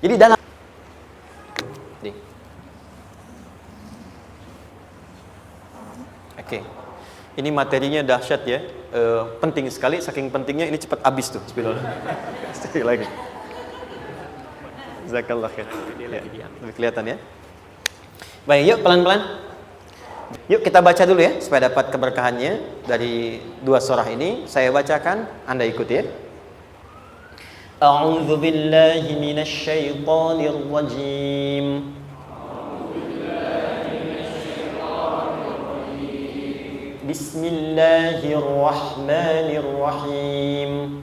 Jadi dalam Oke. Ini materinya dahsyat ya. Penting sekali, saking pentingnya ini cepat habis tuh. Bismillah. Sekali lagi. Jazakallah khair. Ya, lebih kelihatan ya. Baik, yuk pelan-pelan. Yuk kita baca dulu ya supaya dapat keberkahannya dari dua surah ini. Saya bacakan, Anda ikuti ya. A'udzu billahi minasy syaithanir rajim. Bismillahirrahmanirrahim.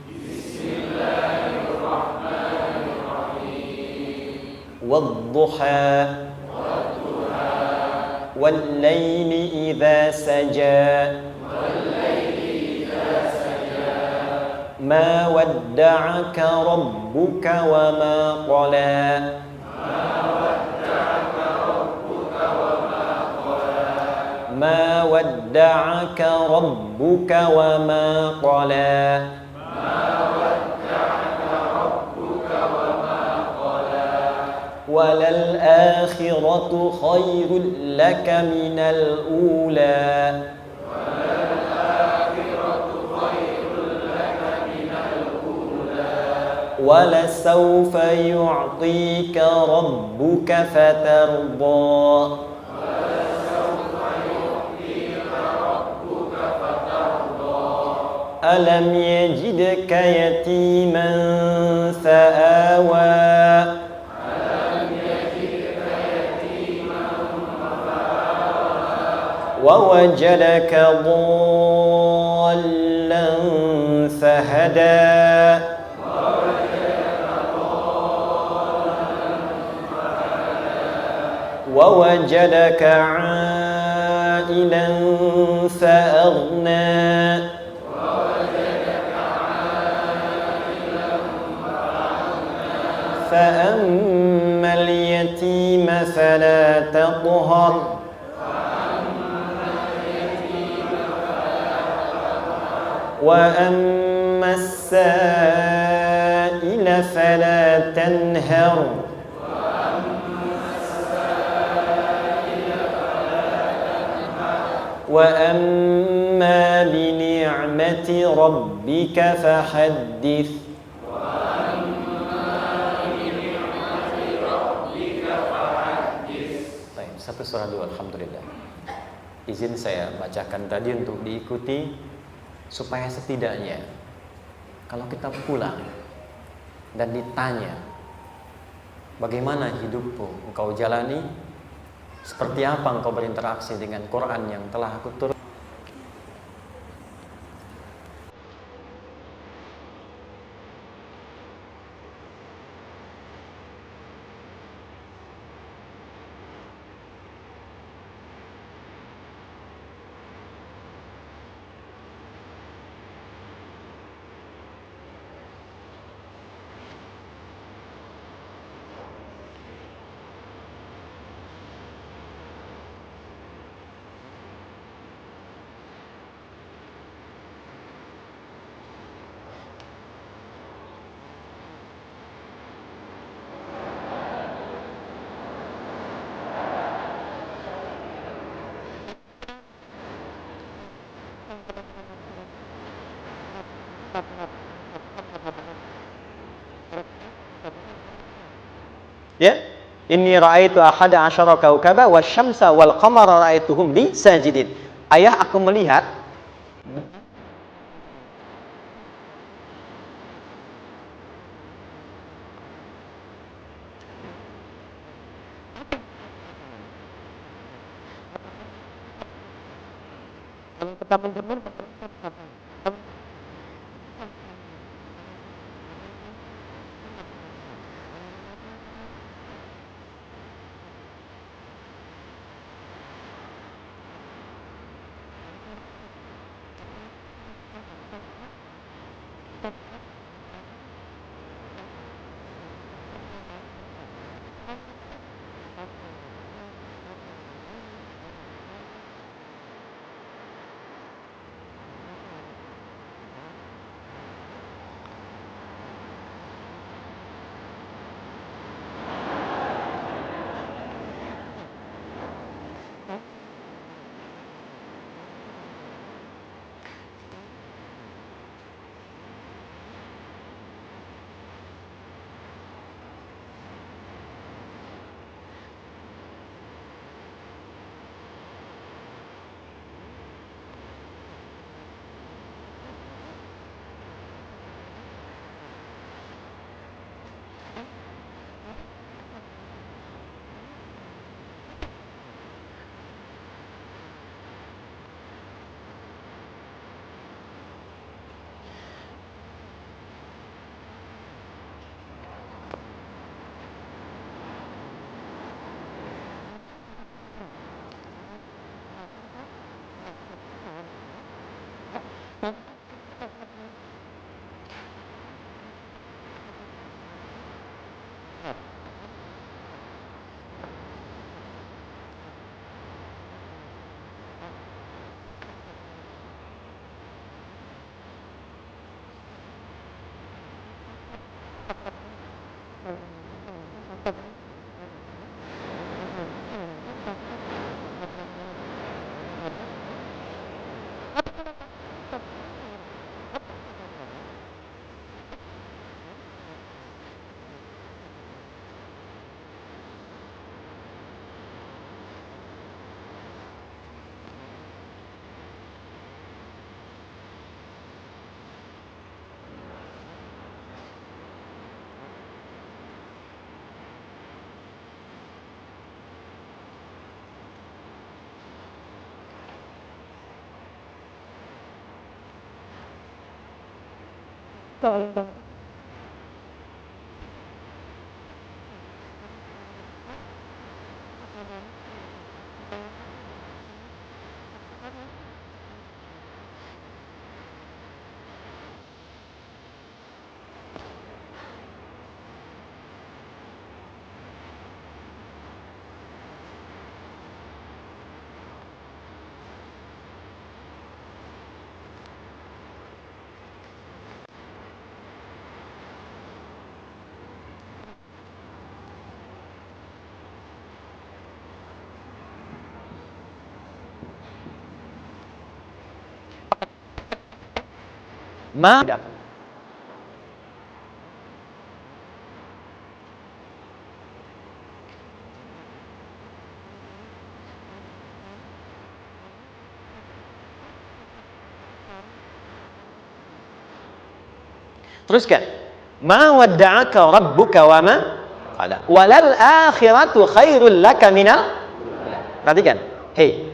Wadduha والليل إذا سجى ما ودعك ربك وما قلى ما ودعك ربك وما قلى وللآخرة خير لك من الأولى ولسوف يعطيك ربك فترضى ألم يجدك يتيما فآوى ووجدك ضالا فهدى ووجدك عائلا فأغنى فأما اليتيم فلا تقهر وأما السائل فلا تنهر وأما بنعمة ربك فحدث. Baik, satu surah dulu, alhamdulillah. Izin saya bacakan tadi untuk diikuti supaya setidaknya kalau kita pulang dan ditanya bagaimana hidupmu engkau jalani, seperti apa engkau berinteraksi dengan Quran yang telah aku turun. Ya, inni ra'aitu ahada asyara kaukaba wasyamsa wal qamara ra'aituhum li sajidin. Ayah, aku melihat Tidak. Teruskan. Ma wadda'aka rabbuka wa ma qala. Walal akhiratu khairul laka minal. Perhatikan. Hei.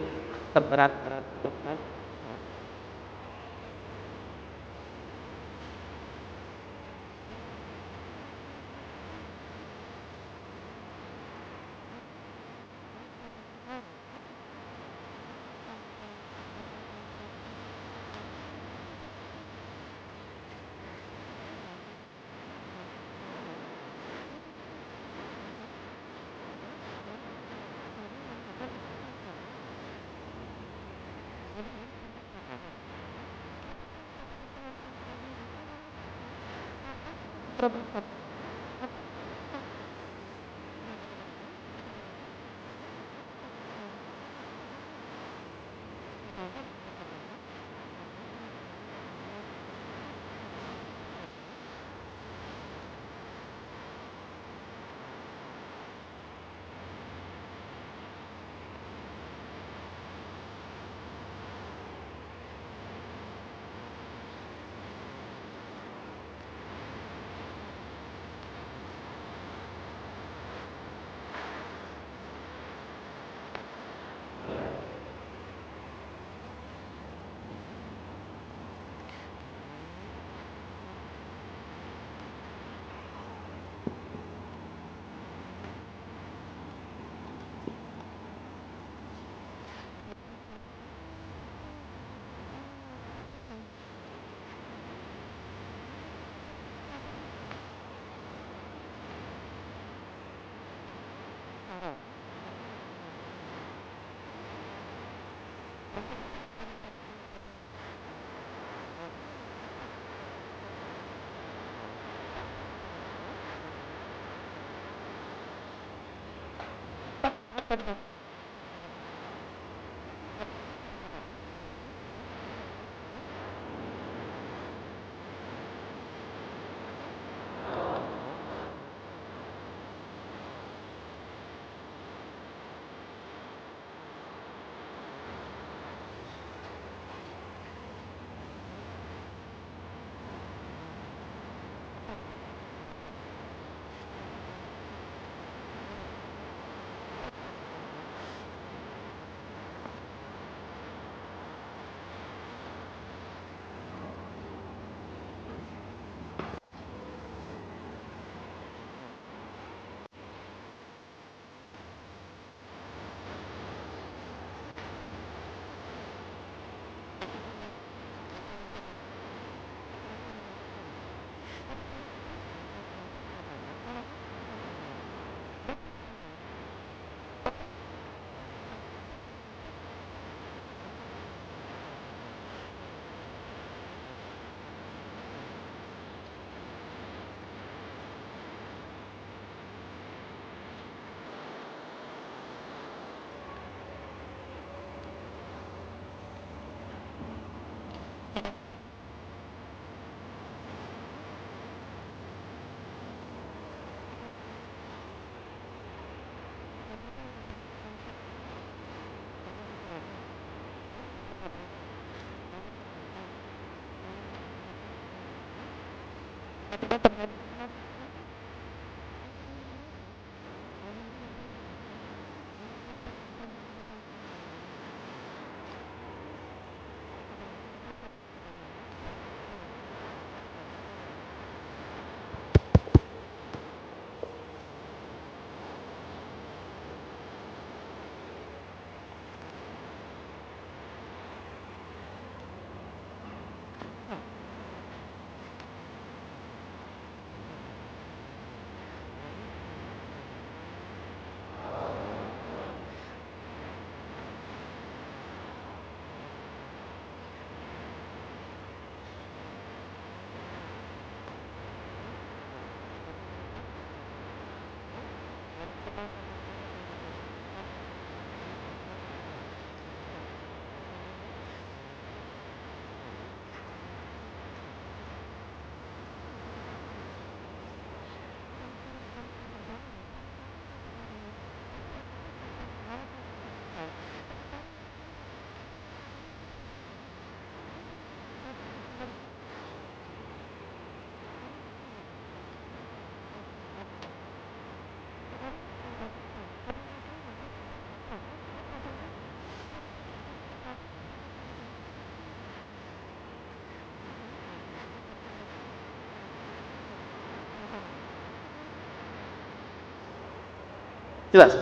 Jelas?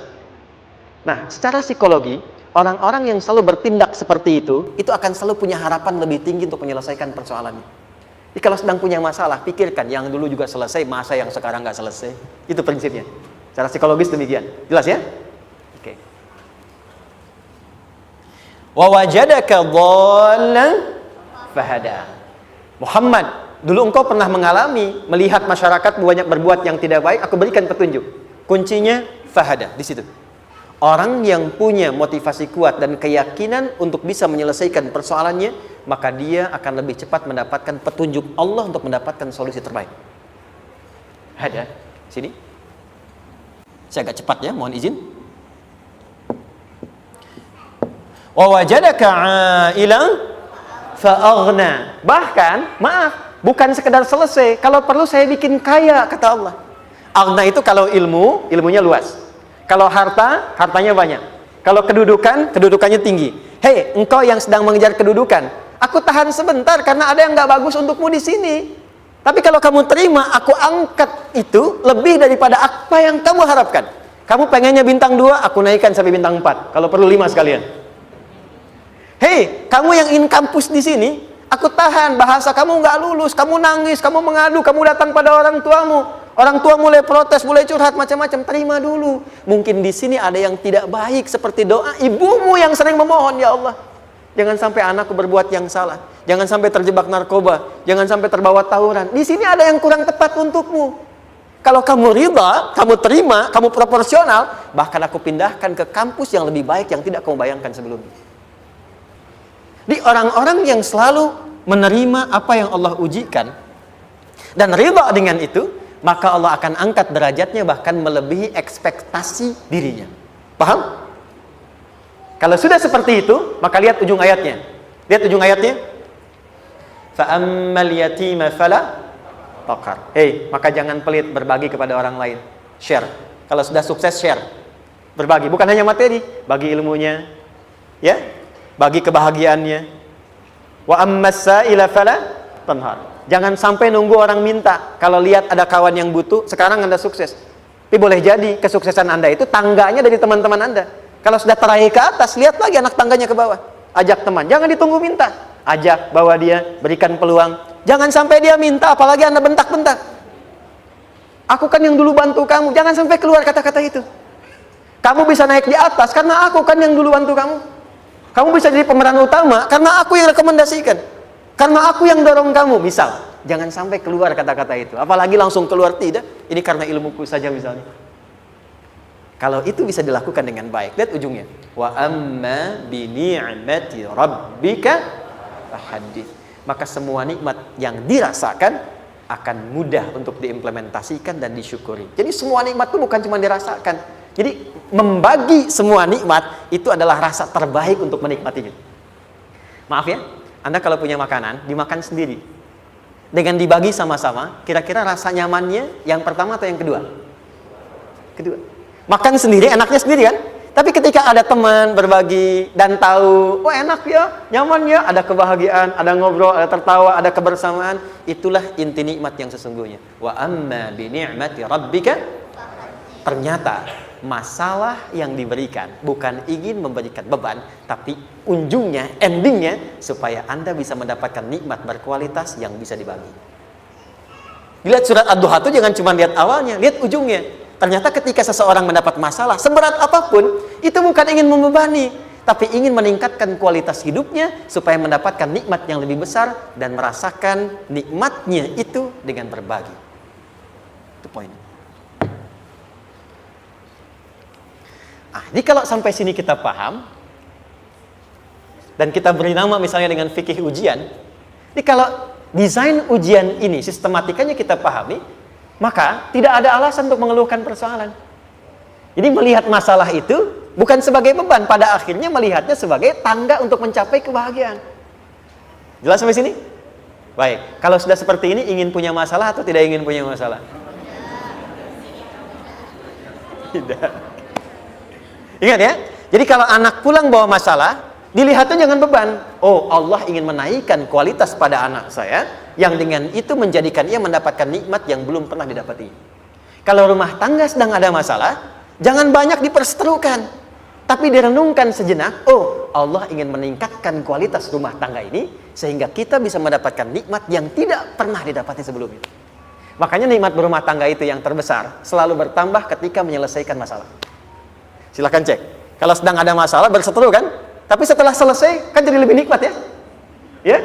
Nah, secara psikologi, orang-orang yang selalu bertindak seperti itu akan selalu punya harapan lebih tinggi untuk menyelesaikan persoalannya. Jadi kalau sedang punya masalah, pikirkan yang dulu juga selesai, masa yang sekarang nggak selesai. Itu prinsipnya. Secara psikologis demikian. Jelas ya? Oke. Wa wajadaka dhallan fahada. Muhammad, dulu engkau pernah mengalami melihat masyarakat banyak berbuat yang tidak baik, aku berikan petunjuk. Kuncinya fahada di situ. Orang yang punya motivasi kuat dan keyakinan untuk bisa menyelesaikan persoalannya, maka dia akan lebih cepat mendapatkan petunjuk Allah untuk mendapatkan solusi terbaik. Ada sini. Saya agak cepat ya, mohon izin. Wa wajadaka 'ailan fa'aghna. Bahkan, maaf, bukan sekedar selesai, kalau perlu saya bikin kaya, kata Allah. Aghna itu kalau ilmunya luas. Kalau harta, hartanya banyak. Kalau kedudukan, kedudukannya tinggi. Hei, engkau yang sedang mengejar kedudukan, aku tahan sebentar karena ada yang nggak bagus untukmu di sini. Tapi kalau kamu terima, aku angkat itu lebih daripada apa yang kamu harapkan. Kamu pengennya bintang 2, aku naikkan sampai bintang 4. Kalau perlu 5 sekalian. Hei, kamu yang in kampus di sini, aku tahan. Bahasa kamu nggak lulus, kamu nangis, kamu mengadu, kamu datang pada orang tuamu. Orang tua mulai protes, mulai curhat macam-macam. Terima dulu. Mungkin di sini ada yang tidak baik seperti doa ibumu yang sering memohon, ya Allah, jangan sampai anakku berbuat yang salah. Jangan sampai terjebak narkoba. Jangan sampai terbawa tawuran. Di sini ada yang kurang tepat untukmu. Kalau kamu ridha, kamu terima, kamu proporsional, bahkan aku pindahkan ke kampus yang lebih baik yang tidak kamu bayangkan sebelumnya. Di orang-orang yang selalu menerima apa yang Allah ujikan dan ridha dengan itu, maka Allah akan angkat derajatnya bahkan melebihi ekspektasi dirinya. Paham? Kalau sudah seperti itu, maka lihat ujung ayatnya. Lihat ujung ayatnya. Fa'ammal yatima fala taqhar. Maka jangan pelit berbagi kepada orang lain. Share. Kalau sudah sukses, share. Berbagi, bukan hanya materi, bagi ilmunya, ya, bagi kebahagiaannya. Wa ammas sa'ila fala tanhar. Jangan sampai nunggu orang minta. Kalau lihat ada kawan yang butuh, sekarang Anda sukses. Tapi boleh jadi kesuksesan Anda itu tangganya dari teman-teman Anda. Kalau sudah teraih ke atas, lihat lagi anak tangganya ke bawah. Ajak teman, jangan ditunggu minta. Ajak, bawa dia, berikan peluang. Jangan sampai dia minta, apalagi Anda bentak-bentak. Aku kan yang dulu bantu kamu. Jangan sampai keluar kata-kata itu. Kamu bisa naik di atas karena aku kan yang dulu bantu kamu. Kamu bisa jadi pemeran utama karena aku yang rekomendasikan. Karena aku yang dorong kamu, misal. Jangan sampai keluar kata-kata itu. Apalagi langsung keluar, tidak. Ini karena ilmuku saja misalnya. Kalau itu bisa dilakukan dengan baik. Lihat ujungnya. Wa amma bi ni'mati rabbika fahaddits. Maka semua nikmat yang dirasakan akan mudah untuk diimplementasikan dan disyukuri. Jadi semua nikmat itu bukan cuma dirasakan. Jadi membagi semua nikmat itu adalah rasa terbaik untuk menikmatinya. Maaf ya, Anda kalau punya makanan, dimakan sendiri. dengan dibagi sama-sama, kira-kira rasa nyamannya yang pertama atau yang kedua? Kedua. Makan sendiri, enaknya sendiri kan? Tapi ketika ada teman berbagi dan tahu, oh enak ya, nyaman ya, ada kebahagiaan, ada ngobrol, ada tertawa, ada kebersamaan, itulah inti nikmat yang sesungguhnya. Wa amma bi ni'mati rabbika, ternyata masalah yang diberikan bukan ingin memberikan beban, tapi ujungnya, endingnya supaya Anda bisa mendapatkan nikmat berkualitas yang bisa dibagi. Lihat surat Ad-Duha itu jangan cuma lihat awalnya, lihat ujungnya. Ternyata ketika seseorang mendapat masalah seberat apapun, itu bukan ingin membebani, tapi ingin meningkatkan kualitas hidupnya supaya mendapatkan nikmat yang lebih besar dan merasakan nikmatnya itu dengan berbagi. Itu poinnya. Jadi kalau sampai sini kita paham dan kita beri nama misalnya dengan fikih ujian, jadi kalau desain ujian ini sistematikanya kita pahami, maka tidak ada alasan untuk mengeluhkan persoalan. Jadi melihat masalah itu bukan sebagai beban, pada akhirnya melihatnya sebagai tangga untuk mencapai kebahagiaan. Jelas sampai sini? Baik, kalau sudah seperti ini, ingin punya masalah atau tidak ingin punya masalah? Tidak. Ingat ya, jadi kalau anak pulang bawa masalah, dilihatnya jangan beban. Oh, Allah ingin menaikkan kualitas pada anak saya, yang dengan itu menjadikan ia mendapatkan nikmat yang belum pernah didapati. Kalau rumah tangga sedang ada masalah, jangan banyak diperseterukan, tapi direnungkan sejenak. Oh, Allah ingin meningkatkan kualitas rumah tangga ini, sehingga kita bisa mendapatkan nikmat yang tidak pernah didapati sebelumnya. Makanya nikmat berumah tangga itu yang terbesar, selalu bertambah ketika menyelesaikan masalah. Silahkan cek. Kalau sedang ada masalah, berseteru kan? Tapi setelah selesai, kan jadi lebih nikmat ya? Ya?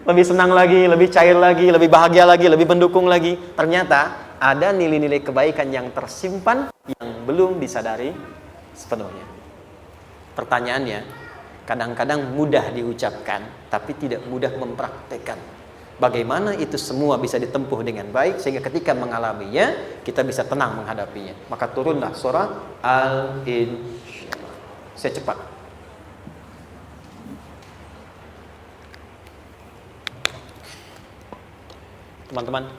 Lebih senang lagi, lebih cair lagi, lebih bahagia lagi, lebih mendukung lagi. Ternyata ada nilai-nilai kebaikan yang tersimpan yang belum disadari sepenuhnya. Pertanyaannya, kadang-kadang mudah diucapkan, tapi tidak mudah mempraktekkan. Bagaimana itu semua bisa ditempuh dengan baik, sehingga ketika mengalaminya, kita bisa tenang menghadapinya. Maka turunlah surah Al-Insyirah. Saya cepat. Teman-teman,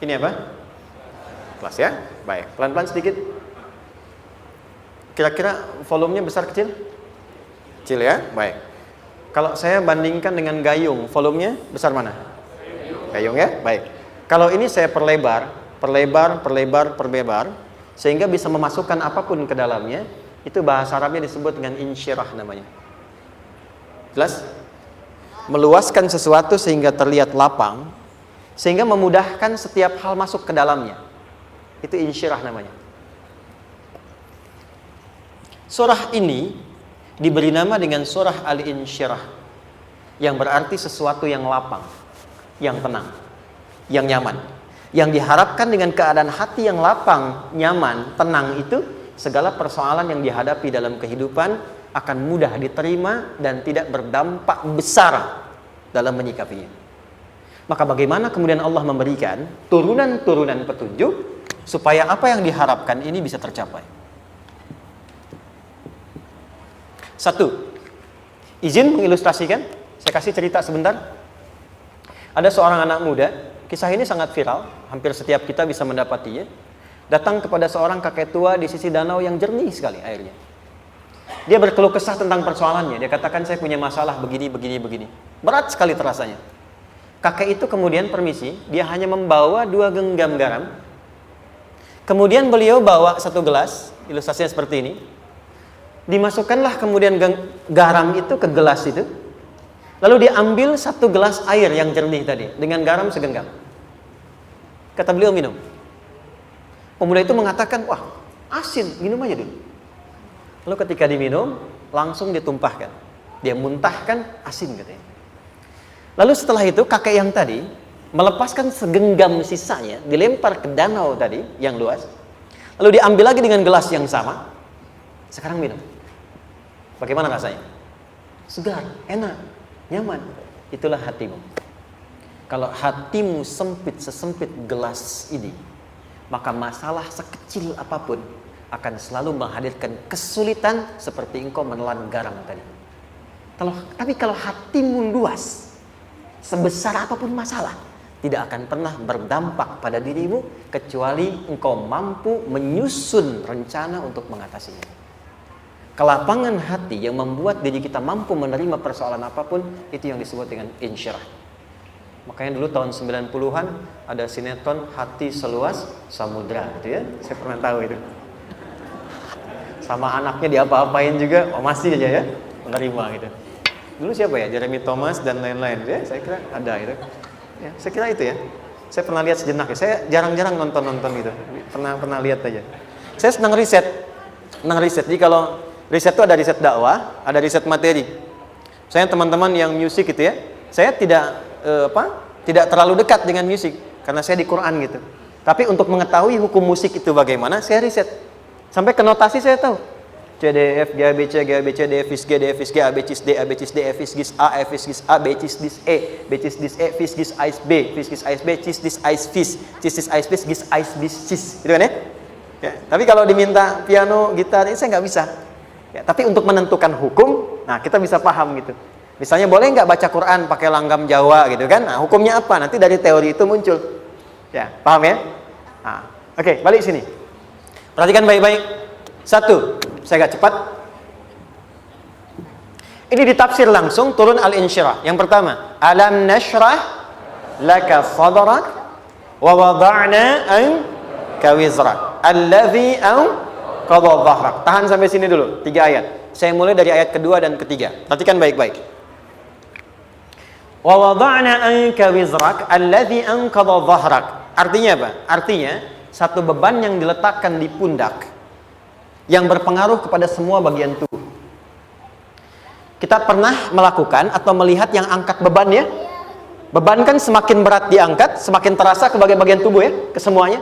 ini apa? Kelas ya? Baik, pelan-pelan sedikit. Kira-kira volumenya besar kecil? Kecil ya? Baik. Kalau saya bandingkan dengan gayung, volumenya besar mana? Gayung ya? Baik. Kalau ini saya perlebar, sehingga bisa memasukkan apapun ke dalamnya, itu bahasa Arabnya disebut dengan insyirah namanya. Jelas? Meluaskan sesuatu sehingga terlihat lapang, sehingga memudahkan setiap hal masuk ke dalamnya. Itu insyirah namanya. Surah ini diberi nama dengan surah Al-Insyirah, yang berarti sesuatu yang lapang, yang tenang, yang nyaman. Yang diharapkan dengan keadaan hati yang lapang, nyaman, tenang itu, segala persoalan yang dihadapi dalam kehidupan akan mudah diterima dan tidak berdampak besar dalam menyikapinya. Maka bagaimana kemudian Allah memberikan turunan-turunan petunjuk supaya apa yang diharapkan ini bisa tercapai? Satu, izin mengilustrasikan. Saya kasih cerita sebentar. Ada seorang anak muda, kisah ini sangat viral, hampir setiap kita bisa mendapatinya. Datang kepada seorang kakek tua di sisi danau yang jernih sekali airnya. Dia berkeluh kesah tentang persoalannya. Dia katakan, saya punya masalah begini. Berat sekali terasanya. Kakek itu kemudian permisi, dia hanya membawa 2 genggam garam. Kemudian beliau bawa 1 gelas, ilustrasinya seperti ini. Dimasukkanlah kemudian garam itu ke gelas itu. Lalu diambil 1 gelas air yang jernih tadi, dengan garam segenggam. Kata beliau, minum. Pemuda itu mengatakan, wah asin, minum aja dulu. Lalu ketika diminum, langsung ditumpahkan. Dia muntahkan, asin katanya. Lalu setelah itu kakek yang tadi melepaskan segenggam sisanya, dilempar ke danau tadi yang luas. Lalu diambil lagi dengan gelas yang sama. Sekarang minum. Bagaimana rasanya? Segar, enak, nyaman. Itulah hatimu. Kalau hatimu sempit sesempit gelas ini, maka masalah sekecil apapun akan selalu menghadirkan kesulitan seperti engkau menelan garam tadi. Tapi kalau hatimu luas, sebesar apapun masalah, tidak akan pernah berdampak pada dirimu kecuali engkau mampu menyusun rencana untuk mengatasinya. Kelapangan hati yang membuat diri kita mampu menerima persoalan apapun, itu yang disebut dengan insyirah. Makanya dulu tahun 90-an ada sinetron Hati Seluas Samudra gitu ya. Saya pernah tahu itu. Sama anaknya diapa-apain juga, masih aja ya menerima gitu. Dulu siapa ya? Jeremy Thomas dan lain-lain ya. Saya kira ada itu. Ya, saya kira itu ya. Saya pernah lihat sejenak ya. Saya jarang-jarang nonton gitu. Pernah lihat aja. Saya senang riset. Jadi kalau riset itu ada riset dakwah, ada riset materi. Saya teman-teman yang musik gitu ya. Saya tidak terlalu dekat dengan musik karena saya di Quran gitu. Tapi untuk mengetahui hukum musik itu bagaimana, saya riset. Sampai ke notasi saya tahu. C, D, F, G, A, B, C, G, A, B, C, D, F, G, D, F, G, A, B, C, D, A, B, C, D, F, G, A, F, G, A, B, C, D, E, B, C, D, E, F, G, Ais, B, F, G, Ais, B, C, D, Ais, Fis, C, D, Ais, Fis, G, Ais, Bis, Cis. Gitu kan ya? Ya? Tapi kalau diminta piano, gitar, ini saya nggak bisa. Ya, tapi untuk menentukan hukum, nah kita bisa paham gitu. Misalnya boleh nggak baca Quran pakai langgam Jawa gitu kan? Nah, hukumnya apa? Nanti dari teori itu muncul. Ya, paham ya? Nah, oke, balik sini. Perhatikan baik-baik. Satu, saya agak cepat. Ini ditafsir langsung turun al-insyirah. Yang pertama, alam nashrah laka sadrak wa wada'na anka wizrak allazi anqadha dhahrak. Tahan sampai sini dulu, 3 ayat. Saya mulai dari ayat kedua dan ketiga. Perhatikan baik-baik. Wa wada'na anka wizrak allazi anqadha dhahrak. Artinya apa? Artinya satu beban yang diletakkan di pundak yang berpengaruh kepada semua bagian tubuh. Kita pernah melakukan atau melihat yang angkat beban ya? Beban kan semakin berat diangkat, semakin terasa ke bagian tubuh ya, ke semuanya.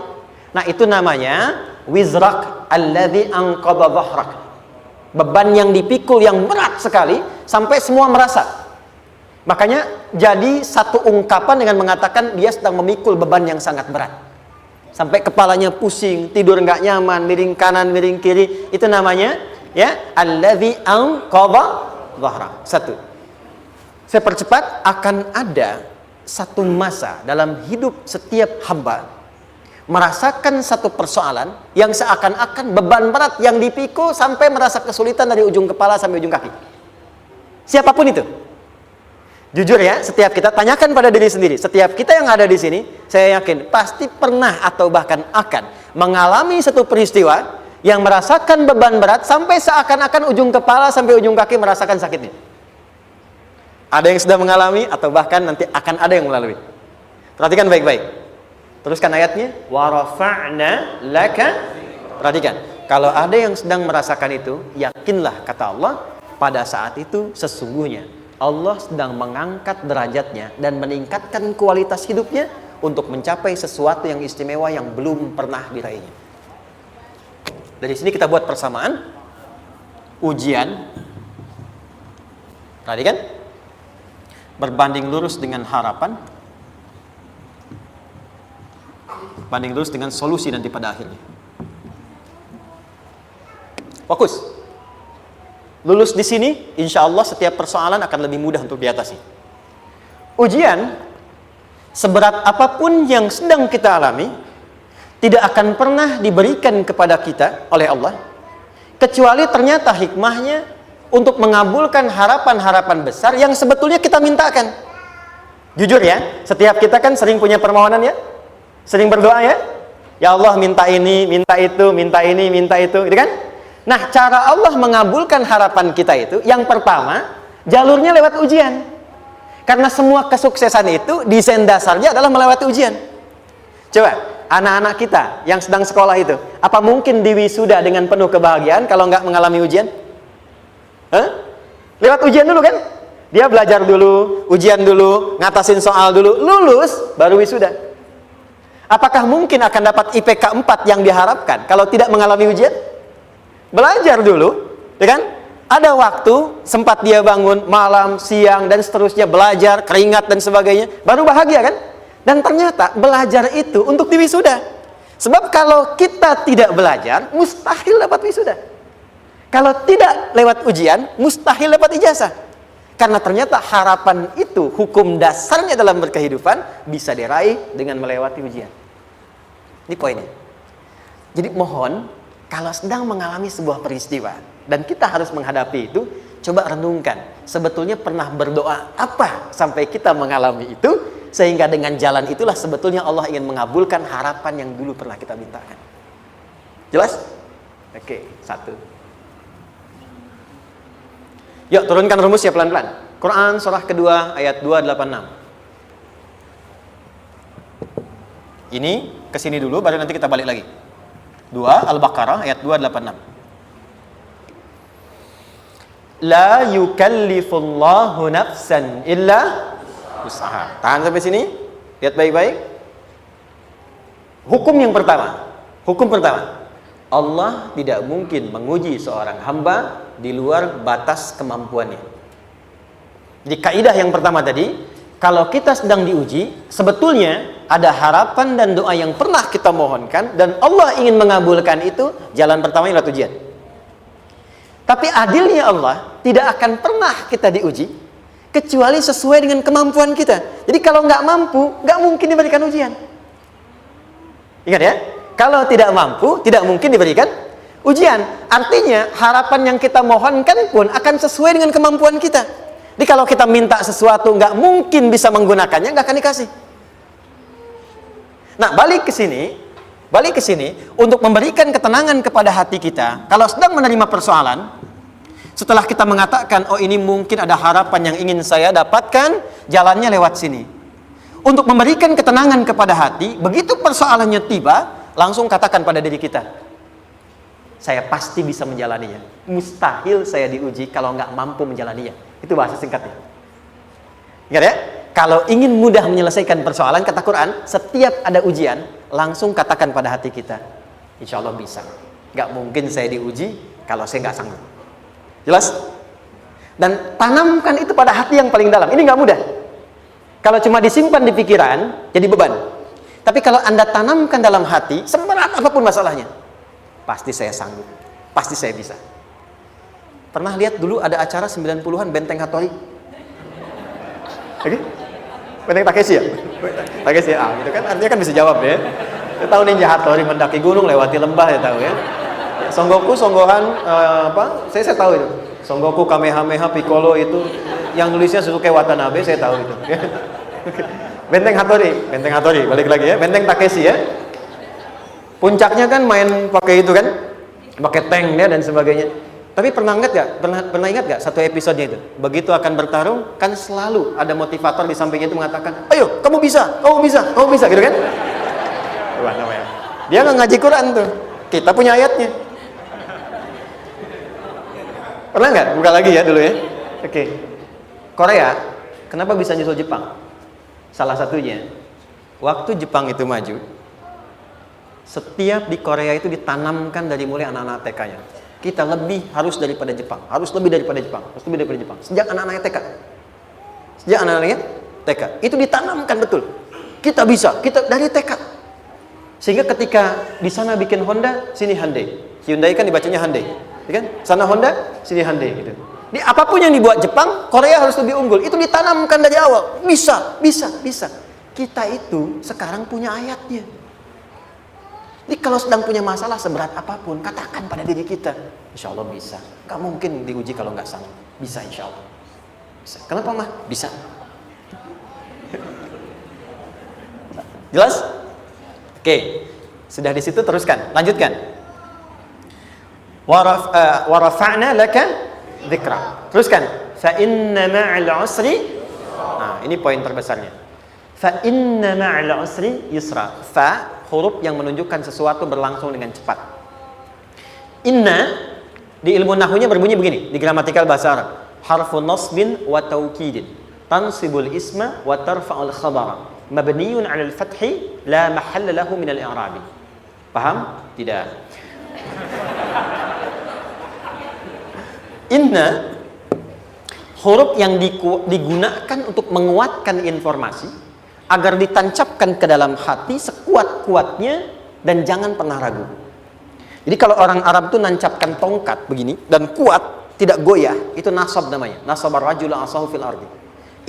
Nah, itu namanya wizrak alladzi anqadha dhahrak. Beban yang dipikul yang berat sekali sampai semua merasa. Makanya jadi satu ungkapan dengan mengatakan dia sedang memikul beban yang sangat berat. Sampai kepalanya pusing, tidur nggak nyaman, miring kanan, miring kiri. Itu namanya ya allazi anqadha dhahrak. Satu. Saya percepat, akan ada satu masa dalam hidup setiap hamba merasakan satu persoalan yang seakan-akan beban berat yang dipikul sampai merasa kesulitan dari ujung kepala sampai ujung kaki. Siapapun itu. Jujur ya, setiap kita tanyakan pada diri sendiri. Setiap kita yang ada di sini, saya yakin pasti pernah atau bahkan akan mengalami satu peristiwa yang merasakan beban berat sampai seakan-akan ujung kepala sampai ujung kaki merasakan sakitnya. Ada yang sudah mengalami atau bahkan nanti akan ada yang melalui. Perhatikan baik-baik. Teruskan ayatnya. Wa rafa'na laka. Perhatikan. Kalau ada yang sedang merasakan itu, yakinlah kata Allah, pada saat itu sesungguhnya Allah sedang mengangkat derajatnya dan meningkatkan kualitas hidupnya untuk mencapai sesuatu yang istimewa yang belum pernah diraihnya. Dari sini kita buat persamaan. Ujian. Tadi kan? Berbanding lurus dengan harapan. Banding lurus dengan solusi nanti pada akhirnya. Fokus. Lulus di sini, insya Allah setiap persoalan akan lebih mudah untuk diatasi. Ujian, seberat apapun yang sedang kita alami, tidak akan pernah diberikan kepada kita oleh Allah, kecuali ternyata hikmahnya untuk mengabulkan harapan-harapan besar yang sebetulnya kita mintakan. Jujur ya, setiap kita kan sering punya permohonan ya, sering berdoa ya, ya Allah minta ini, minta itu, minta ini, minta itu, gitu kan? Nah, cara Allah mengabulkan harapan kita itu, yang pertama, jalurnya lewat ujian. Karena semua kesuksesan itu, desain dasarnya adalah melewati ujian. Coba, anak-anak kita yang sedang sekolah itu, apa mungkin diwisuda dengan penuh kebahagiaan kalau nggak mengalami ujian? Lewat ujian dulu kan? Dia belajar dulu, ujian dulu, ngatasin soal dulu, lulus, baru wisuda. Apakah mungkin akan dapat IPK 4 yang diharapkan kalau tidak mengalami ujian? Belajar dulu, ya kan? Ada waktu, sempat dia bangun malam, siang, dan seterusnya belajar, keringat dan sebagainya, baru bahagia kan? Dan ternyata belajar itu untuk diwisuda. Sebab kalau kita tidak belajar, mustahil dapat wisuda. Kalau tidak lewat ujian, mustahil dapat ijazah. Karena ternyata harapan itu, hukum dasarnya dalam berkehidupan, bisa diraih dengan melewati ujian. Ini poinnya. Jadi mohon, kalau sedang mengalami sebuah peristiwa, dan kita harus menghadapi itu, coba renungkan, sebetulnya pernah berdoa apa sampai kita mengalami itu, sehingga dengan jalan itulah sebetulnya Allah ingin mengabulkan harapan yang dulu pernah kita mintakan. Jelas? Oke, satu. Yuk turunkan rumus ya pelan-pelan. Quran surah kedua ayat 286. Ini kesini dulu baru nanti kita balik lagi. 2 Al-Baqarah ayat 286. La yukallifullahu nafsan illa usaha. Tahan sampai sini. Lihat baik-baik. Hukum yang pertama. Hukum pertama. Allah tidak mungkin menguji seorang hamba di luar batas kemampuannya. Jadi kaidah yang pertama tadi, kalau kita sedang diuji, sebetulnya ada harapan dan doa yang pernah kita mohonkan dan Allah ingin mengabulkan itu, jalan pertamanya adalah ujian. Tapi adilnya Allah, tidak akan pernah kita diuji kecuali sesuai dengan kemampuan kita. Jadi kalau nggak mampu, nggak mungkin diberikan ujian. Ingat ya, kalau tidak mampu, tidak mungkin diberikan ujian. Artinya harapan yang kita mohonkan pun akan sesuai dengan kemampuan kita. Jadi kalau kita minta sesuatu nggak mungkin bisa menggunakannya, nggak akan dikasih. Nah, balik ke sini untuk memberikan ketenangan kepada hati kita. Kalau sedang menerima persoalan, setelah kita mengatakan, oh ini mungkin ada harapan yang ingin saya dapatkan, jalannya lewat sini. Untuk memberikan ketenangan kepada hati, begitu persoalannya tiba, langsung katakan pada diri kita, saya pasti bisa menjalaninya. Mustahil saya diuji kalau nggak mampu menjalaninya. Itu bahasa singkatnya. Ingat ya? Kalau ingin mudah menyelesaikan persoalan, kata Quran, setiap ada ujian, langsung katakan pada hati kita, insya Allah bisa. Nggak mungkin saya diuji kalau saya nggak sanggup. Jelas? Dan tanamkan itu pada hati yang paling dalam. Ini nggak mudah. Kalau cuma disimpan di pikiran, jadi beban. Tapi kalau Anda tanamkan dalam hati, seberat apapun masalahnya, pasti saya sanggup, pasti saya bisa. Pernah lihat dulu ada acara 90-an Benteng Hattori? Oke? Benteng Takeshi ya? Takeshi ya, gitu kan artinya kan bisa jawab ya. Saya tahu Ninja Hattori mendaki gunung lewati lembah, ya tahu ya. Son Goku, Son Gohan, apa? Saya tahu itu. Son Goku, Kamehameha, Piccolo itu yang nulisnya Suzuki Watanabe, saya tahu itu. Benteng Hattori, balik lagi ya. Benteng Takeshi ya. Puncaknya kan main pakai itu kan, pakai tank ya dan sebagainya. Tapi pernah ingat gak satu episodenya itu? Begitu akan bertarung, kan selalu ada motivator di sampingnya itu mengatakan, ayo kamu bisa, gitu kan? Dia nggak ngaji Quran tuh, kita punya ayatnya. Pernah nggak? Buka lagi ya dulu ya. Oke. Korea, kenapa bisa nyusul Jepang? Salah satunya, waktu Jepang itu maju, setiap di Korea itu ditanamkan dari mulai anak-anak TK-nya. Kita harus lebih daripada Jepang. Sejak anak-anaknya TK. Itu ditanamkan betul. Kita bisa, kita dari TK. Sehingga ketika di sana bikin Honda, sini Hyundai. Hyundai kan dibacanya Hyundai, ya kan? Sana Honda, sini Hyundai gitu. Di apapun yang dibuat Jepang, Korea harus lebih unggul. Itu ditanamkan dari awal. Bisa. Kita itu sekarang punya ayatnya. Jadi kalau sedang punya masalah seberat apapun, katakan pada diri kita, insya Allah bisa. Gak mungkin diuji kalau nggak sanggup. Bisa insya Allah. Bisa. Kenapa mah? Bisa. Jelas? Oke. Sudah di situ teruskan. Lanjutkan. Warafa'na laka dzikra. Teruskan. Fa inna ma'al usri. Nah, ini poin terbesarnya. Fa inna ma'al usri yusra. Fa huruf yang menunjukkan sesuatu berlangsung dengan cepat. Inna di ilmu nahwunya berbunyi begini, di gramatikal bahasa Arab. Harfu nasbin wa taukidin, tansibul isma wa tarfa'ul khabara, mabniyun 'alal fathi la mahalla lahu min al-i'rab. Paham? Tidak. Inna huruf yang digunakan untuk menguatkan informasi agar ditancapkan ke dalam hati sekuat-kuatnya dan jangan pernah ragu. Jadi kalau orang Arab tuh nancapkan tongkat begini dan kuat, tidak goyah, itu nasab namanya. Nasabar rajul asahu fil ardi.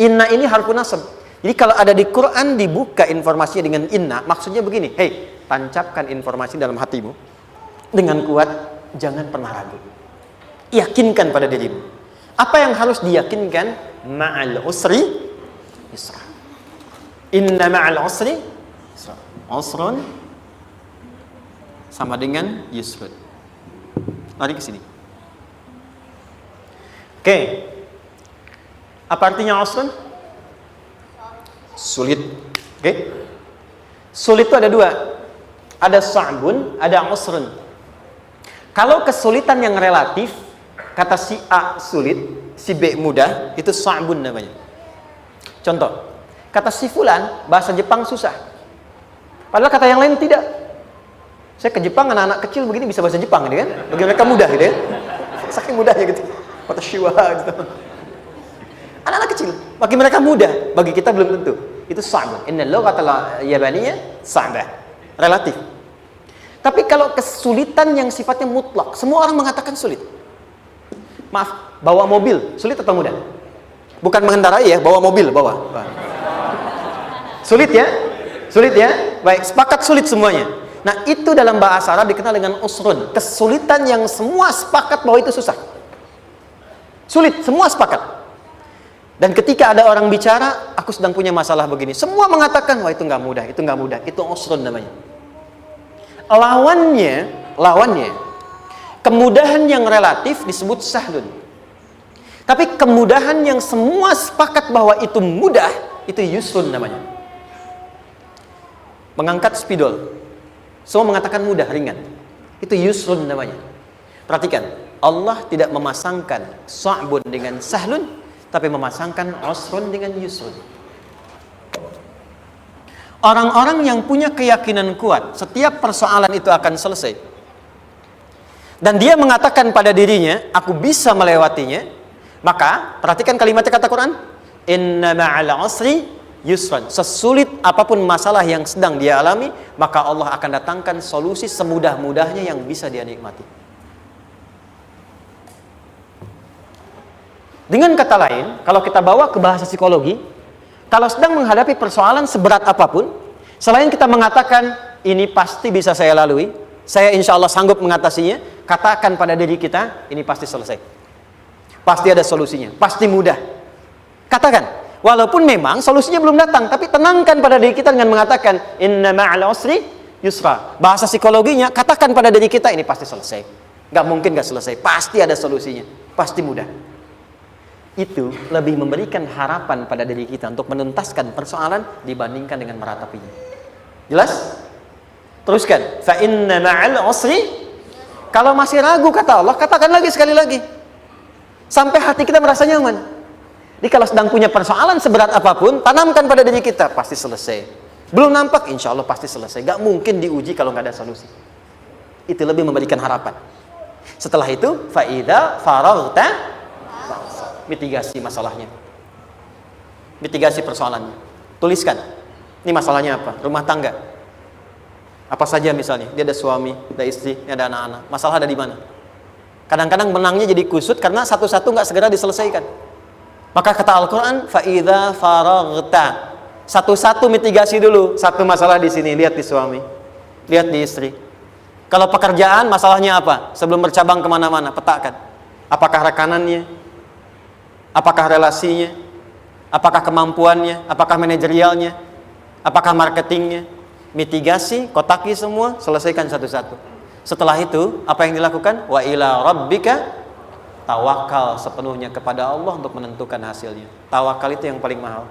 Inna ini harfu nasab. Jadi kalau ada di Quran dibuka informasinya dengan inna, maksudnya begini, hei, tancapkan informasi dalam hatimu dengan kuat, jangan pernah ragu. Yakinkan pada dirimu. Apa yang harus diyakinkan? Ma'al usri yusra. Inna ma'al usri yusra. Usrun sama dengan yusrun. Lari ke sini. Oke. Apa artinya usrun? Sulit. Oke. Sulit itu ada dua. Ada sa'bun, ada usrun. Kalau kesulitan yang relatif, kata si A sulit, si B mudah, itu sa'bun namanya. Contoh, kata si fulan, bahasa Jepang susah. Padahal kata yang lain tidak. Saya ke Jepang, anak-anak kecil begini bisa bahasa Jepang, gitu kan? Bagi mereka mudah, gitu ya. Saking mudahnya gitu. Kata shiwa, gitu. Anak-anak kecil, bagi mereka mudah, bagi kita belum tentu. Itu sa'bun. Inna lughatal yabaniyya sa'bah. Relatif. Tapi kalau kesulitan yang sifatnya mutlak, semua orang mengatakan sulit. Maaf, bawa mobil, sulit atau mudah? Bukan mengendarai ya, bawa mobil, bawa. Sulit ya? Sulit ya? Baik, sepakat sulit semuanya. Nah, itu dalam bahasa Arab dikenal dengan usrun. Kesulitan yang semua sepakat bahwa itu susah. Sulit, semua sepakat. Dan ketika ada orang bicara, aku sedang punya masalah begini. Semua mengatakan, wah itu nggak mudah, itu nggak mudah. Itu usrun namanya. Lawannya, kemudahan yang relatif disebut sahlun. Tapi kemudahan yang semua sepakat bahwa itu mudah, itu yusrun namanya. Mengangkat spidol, semua mengatakan mudah, ringan. Itu yusrun namanya. Perhatikan, Allah tidak memasangkan sa'bun dengan sahlun, tapi memasangkan usrun dengan yusrun. Orang-orang yang punya keyakinan kuat, setiap persoalan itu akan selesai. Dan dia mengatakan pada dirinya, aku bisa melewatinya. Maka, perhatikan kalimatnya kata Quran. Inna ma'al usri yusran. Sesulit apapun masalah yang sedang dia alami, maka Allah akan datangkan solusi semudah-mudahnya yang bisa dia nikmati. Dengan kata lain, kalau kita bawa ke bahasa psikologi, kalau sedang menghadapi persoalan seberat apapun, selain kita mengatakan, ini pasti bisa saya lalui, saya insya Allah sanggup mengatasinya, katakan pada diri kita, ini pasti selesai. Pasti ada solusinya, pasti mudah. Katakan, walaupun memang solusinya belum datang, tapi tenangkan pada diri kita dengan mengatakan, inna ma'al usri yusra. Bahasa psikologinya, katakan pada diri kita, ini pasti selesai. Gak mungkin gak selesai, pasti ada solusinya, pasti mudah. Itu lebih memberikan harapan pada diri kita untuk menuntaskan persoalan dibandingkan dengan meratapinya. Jelas? Teruskan. Fa inna ma'al usri. Kalau masih ragu kata Allah, katakan lagi sekali lagi. Sampai hati kita merasa nyaman. Jadi kalau sedang punya persoalan seberat apapun, tanamkan pada diri kita, pasti selesai. Belum nampak, insya Allah pasti selesai. Gak mungkin diuji kalau gak ada solusi. Itu lebih memberikan harapan. Setelah itu, fa idza faraghta, mitigasi masalahnya, mitigasi persoalannya. Tuliskan, ini masalahnya apa? Rumah tangga, apa saja misalnya. Dia ada suami, ada istri, ada anak-anak. Masalah ada di mana? Kadang-kadang menangnya jadi kusut karena satu-satu nggak segera diselesaikan. Maka kata Al-Quran, fa'idha faraghta, satu-satu mitigasi dulu. Satu masalah di sini, lihat di suami, lihat di istri. Kalau pekerjaan, masalahnya apa? Sebelum bercabang kemana-mana, petakan. Apakah rekanannya? Apakah relasinya? Apakah kemampuannya? Apakah manajerialnya? Apakah marketingnya? Mitigasi, kotaki semua, selesaikan satu-satu. Setelah itu, apa yang dilakukan? Wa ila rabbika, tawakal sepenuhnya kepada Allah untuk menentukan hasilnya. Tawakal itu yang paling mahal.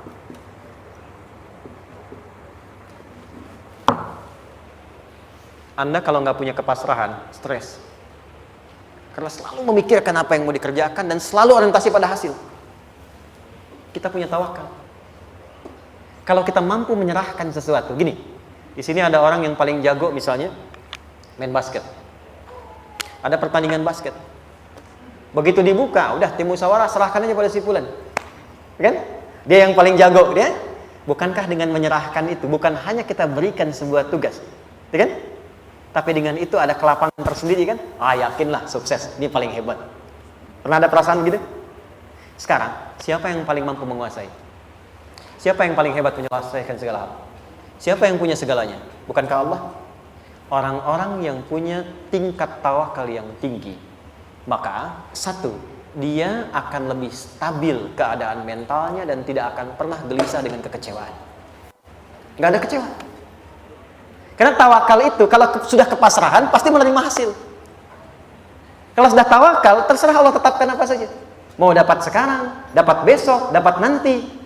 Anda kalau nggak punya kepasrahan, stres. Karena selalu memikirkan apa yang mau dikerjakan dan selalu orientasi pada hasil. Kita punya tawakal. Kalau kita mampu menyerahkan sesuatu, gini, di sini ada orang yang paling jago misalnya main basket. Ada pertandingan basket. Begitu dibuka, udah tim musyawarah serahkan aja pada si fulan. Kan? Dia yang paling jago, dia. Bukankah dengan menyerahkan itu bukan hanya kita berikan sebuah tugas, ya kan? Tapi dengan itu ada kelapangan tersendiri kan? Ah, yakinlah sukses, ini paling hebat. Pernah ada perasaan gitu? Sekarang, siapa yang paling mampu menguasai? Siapa yang paling hebat menyelesaikan segala hal? Siapa yang punya segalanya? Bukankah Allah? Orang-orang yang punya tingkat tawakal yang tinggi, maka satu, dia akan lebih stabil keadaan mentalnya dan tidak akan pernah gelisah dengan kekecewaan. Nggak ada kecewa. Karena tawakal itu kalau sudah kepasrahan pasti menerima hasil. Kalau sudah tawakal, terserah Allah tetapkan apa saja. Mau dapat sekarang, dapat besok, dapat nanti.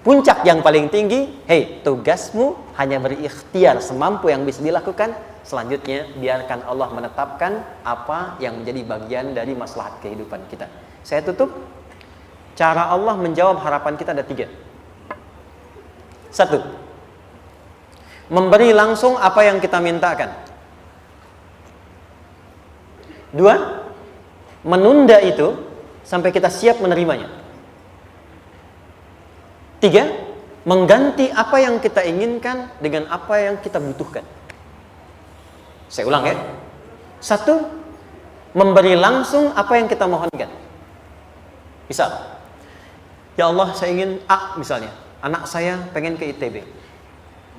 Puncak yang paling tinggi, tugasmu hanya berikhtiar semampu yang bisa dilakukan. Selanjutnya, biarkan Allah menetapkan apa yang menjadi bagian dari maslahat kehidupan kita. Saya tutup. Cara Allah menjawab harapan kita ada 3. 1. Memberi langsung apa yang kita mintakan. 2. Menunda itu sampai kita siap menerimanya. 3. Mengganti apa yang kita inginkan dengan apa yang kita butuhkan. Saya ulang ya. 1. Memberi langsung apa yang kita mohonkan. Misal, ya Allah saya ingin A misalnya, anak saya pengen ke ITB.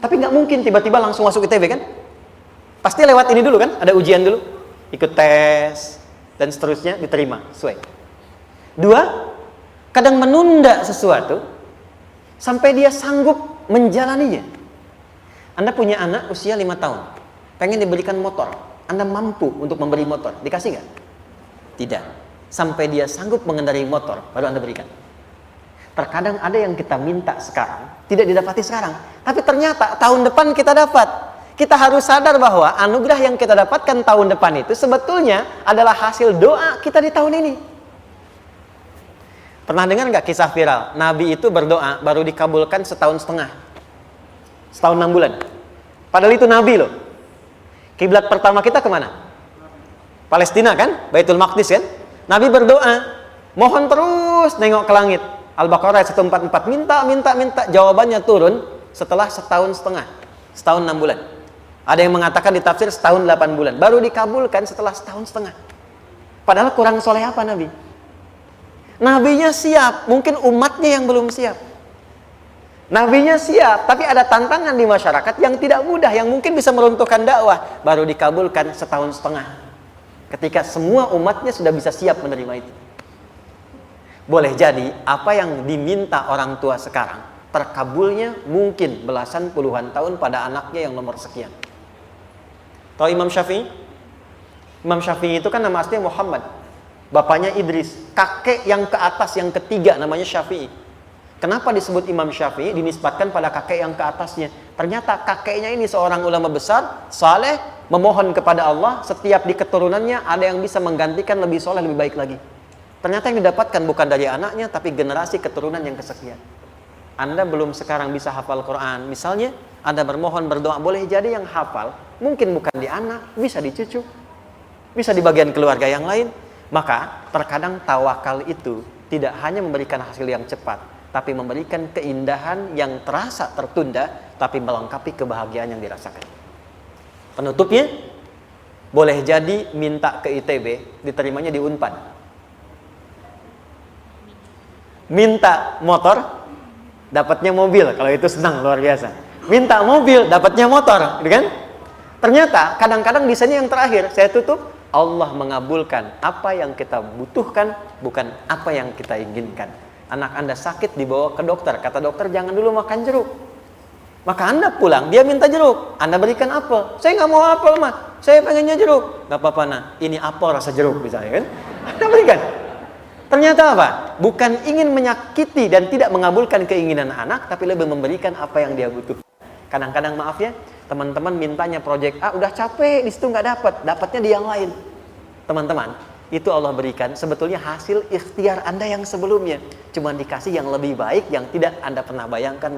Tapi nggak mungkin tiba-tiba langsung masuk ITB kan? Pasti lewat ini dulu kan? Ada ujian dulu, ikut tes dan seterusnya diterima sesuai. 2. Kadang menunda sesuatu sampai dia sanggup menjalaninya. Anda punya anak usia 5 tahun, pengen diberikan motor. Anda mampu untuk memberi motor, dikasih nggak? Tidak. Sampai dia sanggup mengendarai motor, baru Anda berikan. Terkadang ada yang kita minta sekarang, tidak didapati sekarang. Tapi ternyata tahun depan kita dapat. Kita harus sadar bahwa anugerah yang kita dapatkan tahun depan itu sebetulnya adalah hasil doa kita di tahun ini. Pernah dengar nggak kisah viral? Nabi itu berdoa baru dikabulkan setahun setengah. Setahun 6 bulan. Padahal itu Nabi loh. Kiblat pertama kita kemana? Palestina kan? Baitul Maqdis kan? Nabi berdoa, mohon terus nengok ke langit. Al-Baqarah 144, minta, jawabannya turun setelah setahun setengah, setahun 6 bulan. Ada yang mengatakan di tafsir setahun 8 bulan, baru dikabulkan setelah setahun setengah. Padahal kurang soleh apa Nabi? Nabinya siap, mungkin umatnya yang belum siap. Nabinya siap, tapi ada tantangan di masyarakat yang tidak mudah, yang mungkin bisa meruntuhkan dakwah, baru dikabulkan setahun setengah. Ketika semua umatnya sudah bisa siap menerima itu. Boleh jadi apa yang diminta orang tua sekarang terkabulnya mungkin belasan puluhan tahun pada anaknya yang nomor sekian. Tahu Imam Syafi'i? Imam Syafi'i itu kan nama aslinya Muhammad, bapaknya Idris, kakek yang ke atas yang ketiga namanya Syafi'i. Kenapa disebut Imam Syafi'i? Dinisbatkan pada kakek yang ke atasnya. Ternyata kakeknya ini seorang ulama besar, saleh, memohon kepada Allah, setiap di keturunannya ada yang bisa menggantikan lebih soleh, lebih baik lagi. Ternyata yang didapatkan bukan dari anaknya, tapi generasi keturunan yang kesekian. Anda belum sekarang bisa hafal Quran. Misalnya, Anda bermohon, berdoa, boleh jadi yang hafal, mungkin bukan di anak, bisa di cucu, bisa di bagian keluarga yang lain. Maka, terkadang tawakal itu tidak hanya memberikan hasil yang cepat, tapi memberikan keindahan yang terasa tertunda, tapi melengkapi kebahagiaan yang dirasakan. Penutupnya, boleh jadi minta ke ITB, diterimanya di Unpad. Minta motor, dapatnya mobil. Kalau itu senang, luar biasa. Minta mobil, dapatnya motor, gitu kan? Ternyata kadang-kadang desainnya yang terakhir. Saya tutup, Allah mengabulkan apa yang kita butuhkan, bukan apa yang kita inginkan. Anak Anda sakit, dibawa ke dokter. Kata dokter, jangan dulu makan jeruk. Maka Anda pulang, dia minta jeruk. Anda berikan apel. Saya nggak mau apel, mah. Saya pengennya jeruk. Gak apa-apa, nah. Ini apel rasa jeruk, misalnya kan? Anda berikan. Ternyata apa? Bukan ingin menyakiti dan tidak mengabulkan keinginan anak, tapi lebih memberikan apa yang dia butuh. Kadang-kadang maaf ya, teman-teman mintanya proyek A, udah capek, di situ nggak dapat, dapatnya di yang lain. Teman-teman, itu Allah berikan sebetulnya hasil ikhtiar Anda yang sebelumnya. Cuma dikasih yang lebih baik, yang tidak Anda pernah bayangkan.